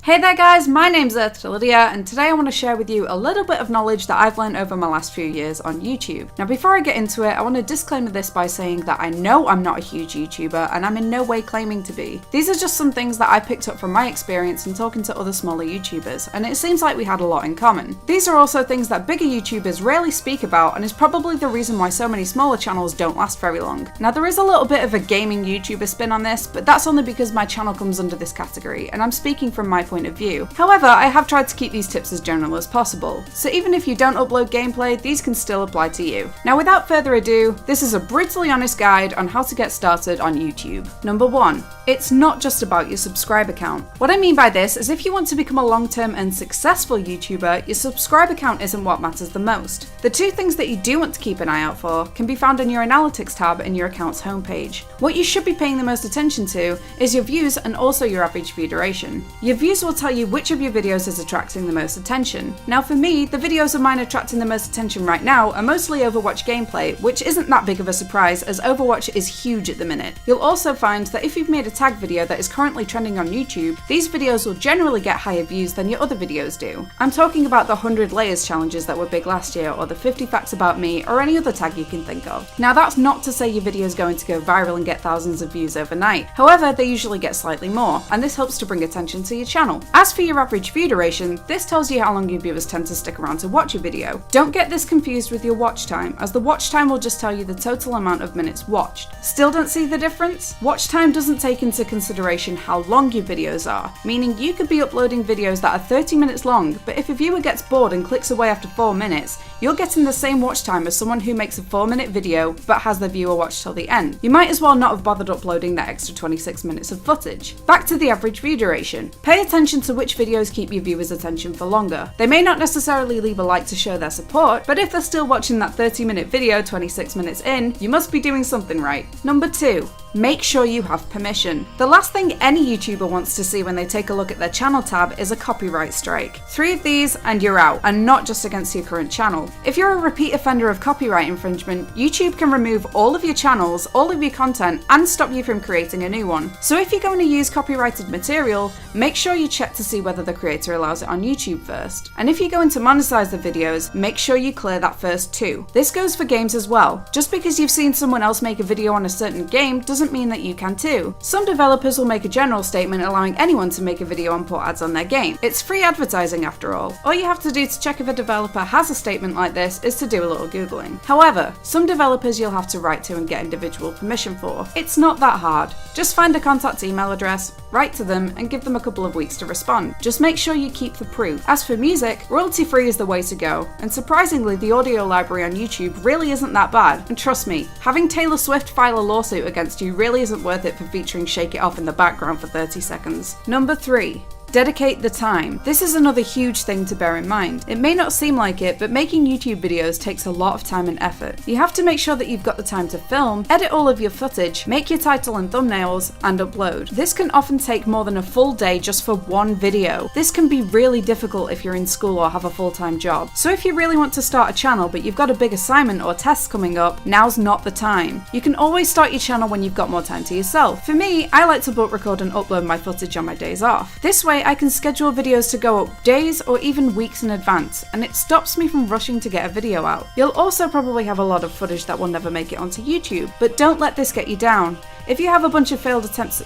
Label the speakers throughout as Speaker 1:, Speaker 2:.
Speaker 1: Hey there guys, my name's EarthToLydia and today I want to share with you a little bit of knowledge that I've learned over my last few years on YouTube. Now before I get into it, I want to disclaimer this by saying that I know I'm not a huge YouTuber and I'm in no way claiming to be. These are just some things that I picked up from my experience in talking to other smaller YouTubers, and it seems like we had a lot in common. These are also things that bigger YouTubers rarely speak about and is probably the reason why so many smaller channels don't last very long. Now there is a little bit of a gaming YouTuber spin on this, but that's only because my channel comes under this category and I'm speaking from my point of view. However, I have tried to keep these tips as general as possible, so even if you don't upload gameplay, these can still apply to you. Now without further ado, this is a brutally honest guide on how to get started on YouTube. Number 1. It's not just about your subscriber count. What I mean by this is if you want to become a long-term and successful YouTuber, your subscriber count isn't what matters the most. The two things that you do want to keep an eye out for can be found in your analytics tab in your account's homepage. What you should be paying the most attention to is your views and also your average view duration. Your views will tell you which of your videos is attracting the most attention. Now for me, the videos of mine attracting the most attention right now are mostly Overwatch gameplay, which isn't that big of a surprise as Overwatch is huge at the minute. You'll also find that if you've made a tag video that is currently trending on YouTube, these videos will generally get higher views than your other videos do. I'm talking about the 100 layers challenges that were big last year, or the 50 facts about me, or any other tag you can think of. Now that's not to say your video is going to go viral and get thousands of views overnight. However, they usually get slightly more, and this helps to bring attention to your channel. As for your average view duration, this tells you how long your viewers tend to stick around to watch your video. Don't get this confused with your watch time, as the watch time will just tell you the total amount of minutes watched. Still don't see the difference? Watch time doesn't take into consideration how long your videos are, meaning you could be uploading videos that are 30 minutes long, but if a viewer gets bored and clicks away after 4 minutes, you're getting the same watch time as someone who makes a 4-minute video but has the viewer watch till the end. You might as well not have bothered uploading that extra 26 minutes of footage. Back to the average view duration. Pay attention to which videos keep your viewers' attention for longer. They may not necessarily leave a like to show their support, but if they're still watching that 30-minute video 26 minutes in, you must be doing something right. Number 2. Make sure you have permission. The last thing any YouTuber wants to see when they take a look at their channel tab is a copyright strike. 3 of these and you're out, and not just against your current channel. If you're a repeat offender of copyright infringement, YouTube can remove all of your channels, all of your content, and stop you from creating a new one. So if you're going to use copyrighted material, make sure you check to see whether the creator allows it on YouTube first. And if you're going to monetize the videos, make sure you clear that first too. This goes for games as well. Just because you've seen someone else make a video on a certain game doesn't mean that you can too. Some developers will make a general statement allowing anyone to make a video and put ads on their game. It's free advertising after all. All you have to do to check if a developer has a statement like this is to do a little googling. However, some developers you'll have to write to and get individual permission for. It's not that hard. Just find a contact email address, write to them, and give them a couple of weeks to respond. Just make sure you keep the proof. As for music, royalty-free is the way to go, and surprisingly the audio library on YouTube really isn't that bad. And trust me, having Taylor Swift file a lawsuit against you really isn't worth it for featuring Shake It Off in the background for 30 seconds. Number 3. Dedicate the time. This is another huge thing to bear in mind. It may not seem like it, but making YouTube videos takes a lot of time and effort. You have to make sure that you've got the time to film, edit all of your footage, make your title and thumbnails, and upload. This can often take more than a full day just for one video. This can be really difficult if you're in school or have a full-time job. So if you really want to start a channel but you've got a big assignment or test coming up, now's not the time. You can always start your channel when you've got more time to yourself. For me, I like to book, record, and upload my footage on my days off. This way I can schedule videos to go up days or even weeks in advance, and it stops me from rushing to get a video out. You'll also probably have a lot of footage that will never make it onto YouTube, but don't let this get you down. If you have a bunch of failed attempts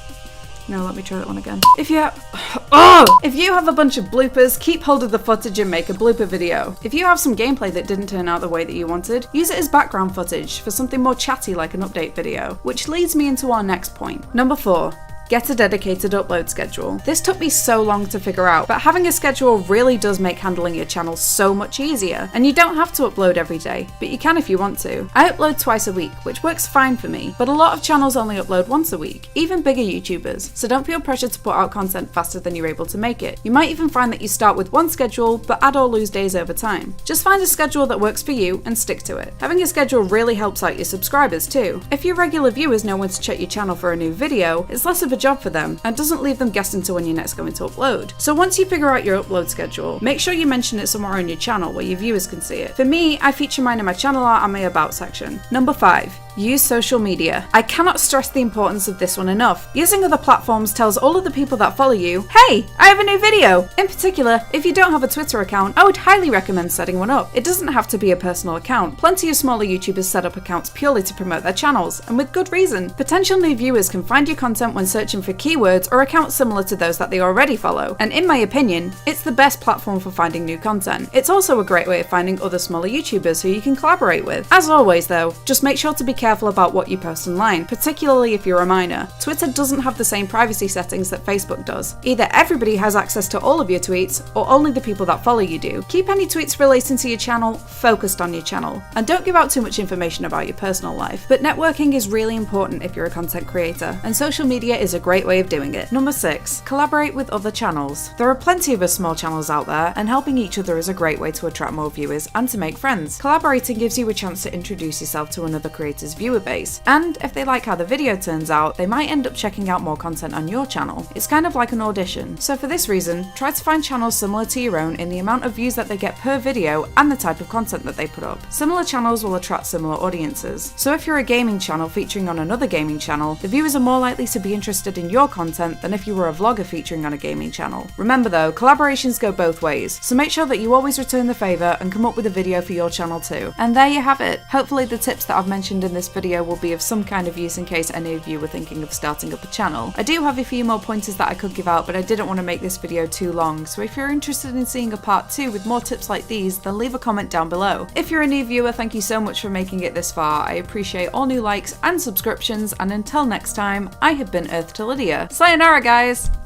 Speaker 1: No, let me try that one again. If you have a bunch of bloopers, keep hold of the footage and make a blooper video. If you have some gameplay that didn't turn out the way that you wanted, use it as background footage for something more chatty like an update video, which leads me into our next point. Number 4. Get a dedicated upload schedule. This took me so long to figure out, but having a schedule really does make handling your channel so much easier. And you don't have to upload every day, but you can if you want to. I upload twice a week, which works fine for me, but a lot of channels only upload once a week, even bigger YouTubers, so don't feel pressured to put out content faster than you're able to make it. You might even find that you start with one schedule, but add or lose days over time. Just find a schedule that works for you and stick to it. Having a schedule really helps out your subscribers too. If your regular viewers know when to check your channel for a new video, it's less of a job for them and doesn't leave them guessing to when you're next going to upload. So once you figure out your upload schedule, make sure you mention it somewhere on your channel where your viewers can see it. For me, I feature mine in my channel art and my about section. Number 5. Use social media. I cannot stress the importance of this one enough. Using other platforms tells all of the people that follow you, hey, I have a new video! In particular, if you don't have a Twitter account, I would highly recommend setting one up. It doesn't have to be a personal account. Plenty of smaller YouTubers set up accounts purely to promote their channels, and with good reason. Potential new viewers can find your content when searching for keywords or accounts similar to those that they already follow, and in my opinion, it's the best platform for finding new content. It's also a great way of finding other smaller YouTubers who you can collaborate with. As always though, just make sure to be careful about what you post online, particularly if you're a minor. Twitter doesn't have the same privacy settings that Facebook does. Either everybody has access to all of your tweets, or only the people that follow you do. Keep any tweets relating to your channel focused on your channel, and don't give out too much information about your personal life. But networking is really important if you're a content creator, and social media is a great way of doing it. Number 6, collaborate with other channels. There are plenty of us small channels out there, and helping each other is a great way to attract more viewers and to make friends. Collaborating gives you a chance to introduce yourself to another creator's viewer base, and if they like how the video turns out, they might end up checking out more content on your channel. It's kind of like an audition. So for this reason, try to find channels similar to your own in the amount of views that they get per video and the type of content that they put up. Similar channels will attract similar audiences. So if you're a gaming channel featuring on another gaming channel, the viewers are more likely to be interested in your content than if you were a vlogger featuring on a gaming channel. Remember though, collaborations go both ways, so make sure that you always return the favour and come up with a video for your channel too. And there you have it. Hopefully the tips that I've mentioned in this video will be of some kind of use in case any of you were thinking of starting up a channel. I do have a few more pointers that I could give out, but I didn't want to make this video too long, so if you're interested in seeing a part 2 with more tips like these, then leave a comment down below. If you're a new viewer, thank you so much for making it this far. I appreciate all new likes and subscriptions, and until next time, I have been EarthToLydia. Sayonara guys!